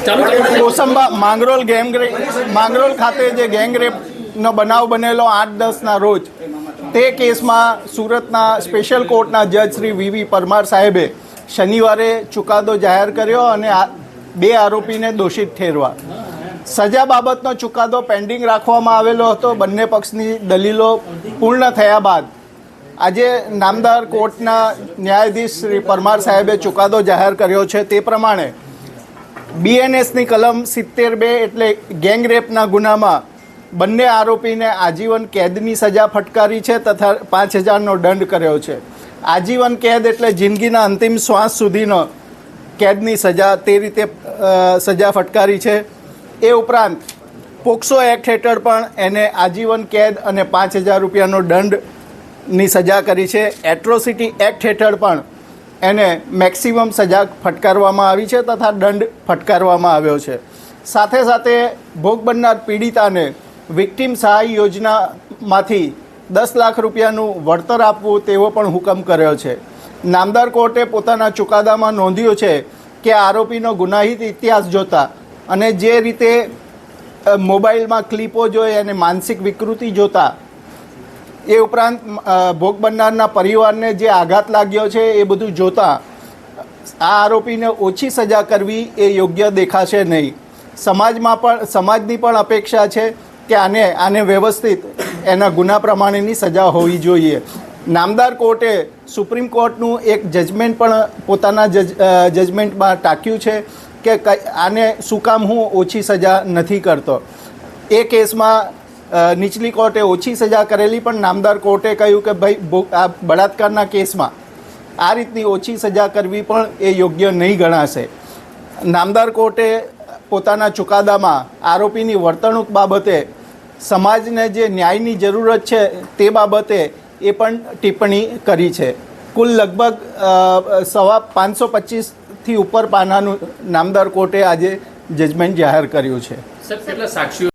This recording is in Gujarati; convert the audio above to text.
કોસંબા માંગરોળ ખાતે જે ગેંગરેપનો બનાવ બનેલો 8-10ના રોજ, તે કેસમાં સુરતના સ્પેશિયલ કોર્ટના જજ શ્રી વી પરમાર સાહેબે શનિવારે ચુકાદો જાહેર કર્યો અને 2 આરોપીને દોષિત ઠેરવા. સજા બાબતનો ચુકાદો પેન્ડિંગ રાખવામાં આવેલો હતો. બંને પક્ષની દલીલો પૂર્ણ થયા બાદ આજે નામદાર કોર્ટના ન્યાયાધીશ શ્રી પરમાર સાહેબે ચુકાદો જાહેર કર્યો છે. તે પ્રમાણે BNSની કલમ 72 એટલે ગેંગરેપના ગુનામાં બંને આરોપીને આજીવન કેદની સજા ફટકારી છે તથા 5,000નો દંડ કર્યો છે. આજીવન કેદ એટલે જિંદગીના અંતિમ શ્વાસ સુધીનો કેદની સજા, તે રીતે સજા ફટકારી છે. એ ઉપરાંત પોક્સો એક્ટ હેઠળ પણ એને આજીવન કેદ અને 5,000 રૂપિયાનો દંડની સજા કરી છે. એટ્રોસિટી એક્ટ હેઠળ પણ એને મેક્સિમમ સજા ફટકારવામાં આવી છે તથા દંડ ફટકારવામાં આવ્યો છે. સાથે સાથે ભોગ બનનાર પીડિતાને વિક્ટિમ સહાય યોજનામાંથી 10 લાખ રૂપિયાનું વળતર આપવું તેવો પણ હુકમ કર્યો છે. નામદાર કોર્ટે પોતાના ચુકાદામાં નોંધ્યું છે કે આરોપીનો ગુનાહિત ઇતિહાસ જોતા અને જે રીતે મોબાઈલમાં ક્લિપો જોઈ અને માનસિક વિકૃતિ જોતા, એ ઉપરાંત ભોગ બનનારના પરિવારને જે આઘાત લાગ્યો છે એ બધું જોતા આ આરોપીને ઓછી સજા કરવી એ યોગ્ય દેખાશે નહીં. સમાજની પણ અપેક્ષા છે કે આને વ્યવસ્થિત એના ગુના પ્રમાણેની સજા હોવી જોઈએ. નામદાર કોર્ટે સુપ્રીમ કોર્ટનું એક જજમેન્ટ પણ પોતાના જજમેન્ટમાં ટાંક્યું છે કે આને શું કામ હું ઓછી સજા નથી કરતો. એ કેસમાં નીચલી કોર્ટે ઓછી સજા કરેલી, પણ નામદાર કોર્ટે કહ્યું કે ભાઈ આ બળાત્કારના કેસમાં આ રીતની ઓછી સજા કરવી પણ એ યોગ્ય નહીં ગણાશે. નામદાર કોર્ટે પોતાના ચુકાદામાં આરોપીની વર્તણૂક બાબતે સમાજને જે ન્યાયની જરૂરત છે તે બાબતે એ પણ ટિપ્પણી કરી છે. કુલ લગભગ 525થી ઉપર પાનાનું નામદાર કોર્ટે આજે જજમેન્ટ જાહેર કર્યું છે. કેટલા સાક્ષીઓ